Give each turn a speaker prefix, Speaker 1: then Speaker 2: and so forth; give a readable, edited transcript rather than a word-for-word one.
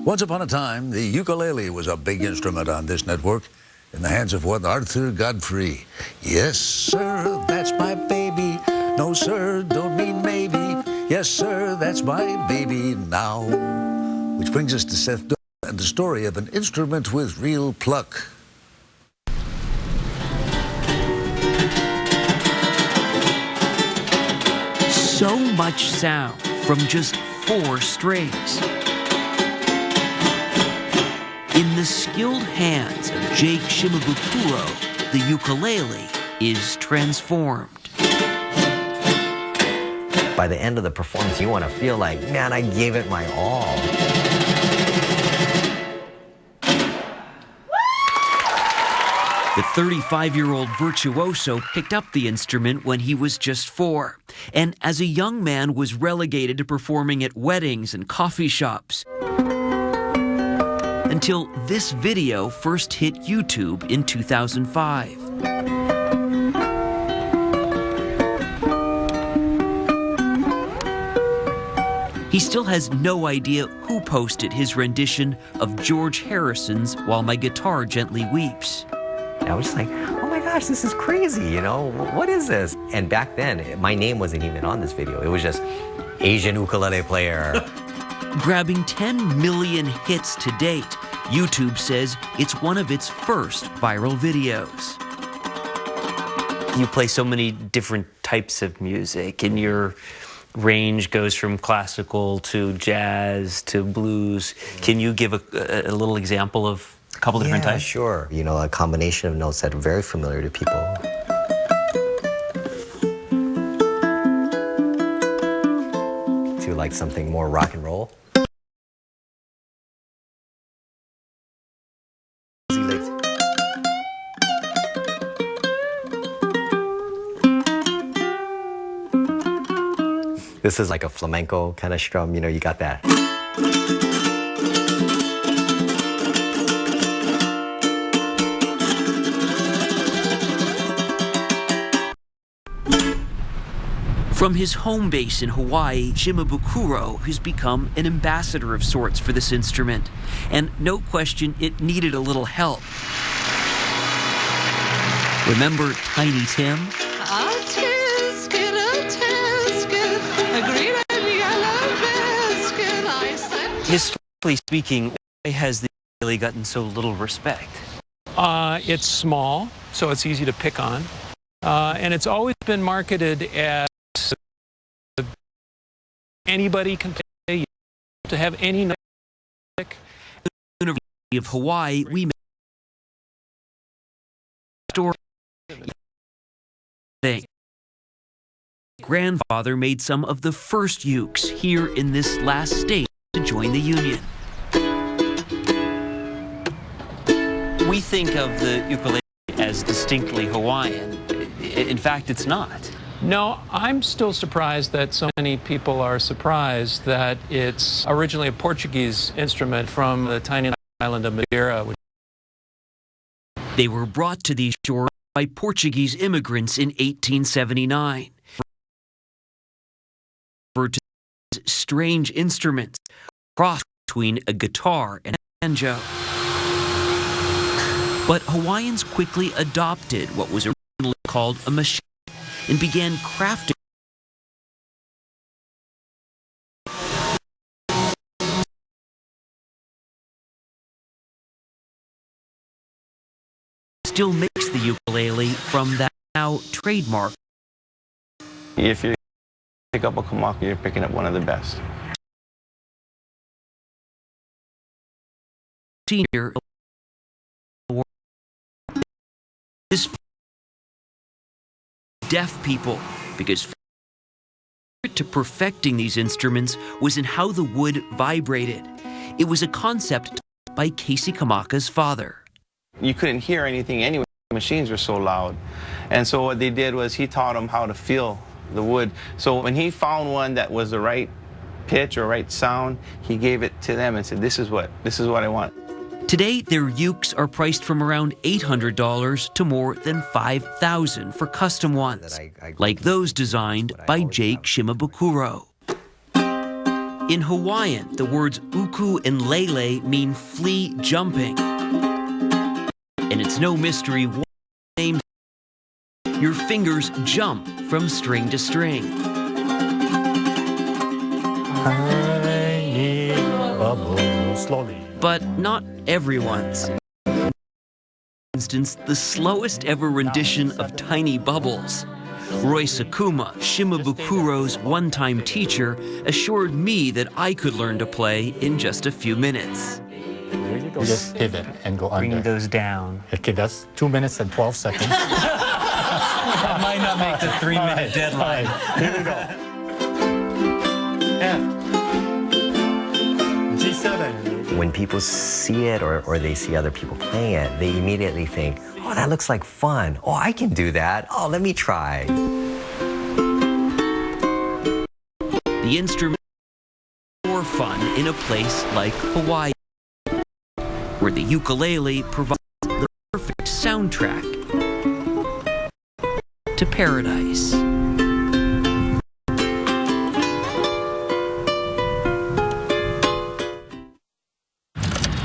Speaker 1: Once upon a time, the ukulele was a big instrument on this network in the hands of one Arthur Godfrey. Yes, sir, that's my baby. No, sir, don't mean maybe. Yes, sir, that's my baby now. Which brings us to Seth Dunn and the story of an instrument with real pluck.
Speaker 2: So much sound from just 4 strings. In the skilled hands of Jake Shimabukuro, the ukulele is transformed.
Speaker 3: By the end of the performance, you want to feel like, man, I gave it my all.
Speaker 2: The 35-year-old virtuoso picked up the instrument when he was just 4, and as a young man was relegated to performing at weddings and coffee shops. Until this video first hit YouTube in 2005. He still has no idea who posted his rendition of George Harrison's While My Guitar Gently Weeps.
Speaker 3: I was just like, oh my gosh, this is crazy, you know? What is this? And back then, my name wasn't even on this video. It was just Asian ukulele player.
Speaker 2: Grabbing 10 million hits to date, YouTube says it's one of its first viral videos.
Speaker 4: You play so many different types of music, and your range goes from classical to jazz to blues. Can you give a little example of a couple different types?
Speaker 3: Sure. You know, a combination of notes that are very familiar to people. To like something more rock and roll. This is like a flamenco kind of strum, you know, you got that.
Speaker 2: From his home base in Hawaii, Shimabukuro has become an ambassador of sorts for this instrument. And no question, it needed a little help. Remember Tiny Tim?
Speaker 4: Historically speaking, why has the ukulele gotten so little respect?
Speaker 5: It's small, so it's easy to pick on. And it's always been marketed as anybody can play, to have any music.
Speaker 2: University of Hawaii, we met story. Grandfather made some of the first ukes here in this last state to join the union.
Speaker 4: We think of the ukulele as distinctly Hawaiian. In fact, it's not.
Speaker 5: No, I'm still surprised that so many people are surprised that it's originally a Portuguese instrument from the tiny island of Madeira.
Speaker 2: They were brought to these shores by Portuguese immigrants in 1879. To strange instruments, cross between a guitar and a banjo. But Hawaiians quickly adopted what was originally called a machine and began crafting still makes the ukulele from that now trademark.
Speaker 6: If you pick up a kamaka, you're picking up one of the best.
Speaker 2: Senior this deaf people, because to perfecting these instruments was in how the wood vibrated. It was a concept by Casey Kamaka's father.
Speaker 6: You couldn't hear anything anyway. The machines were so loud. And so what they did was he taught them how to feel the wood. So when he found one that was the right pitch or right sound, he gave it to them and said, this is what I want.
Speaker 2: Today, their ukes are priced from around $800 to more than $5,000 for custom ones, like those designed by Jake Shimabukuro. In Hawaiian, the words uku and lele mean flea jumping. And it's no mystery what names your fingers jump from string to string.
Speaker 7: Slowly.
Speaker 2: But not everyone's. For instance, the slowest ever rendition of Tiny Bubbles. Roy Sakuma, Shimabukuro's one-time teacher, assured me that I could learn to play in just a few minutes.
Speaker 7: Just hit it and go
Speaker 4: Bring
Speaker 7: under.
Speaker 4: those down.
Speaker 7: Okay, that's 2 minutes and 12 seconds.
Speaker 4: That might not make the 3-minute deadline.
Speaker 7: Here we go. F. G7.
Speaker 3: When people see it or they see other people playing it, they immediately think, oh, that looks like fun. Oh, I can do that. Oh, let me try.
Speaker 2: The instrument is more fun in a place like Hawaii, where the ukulele provides the perfect soundtrack to paradise.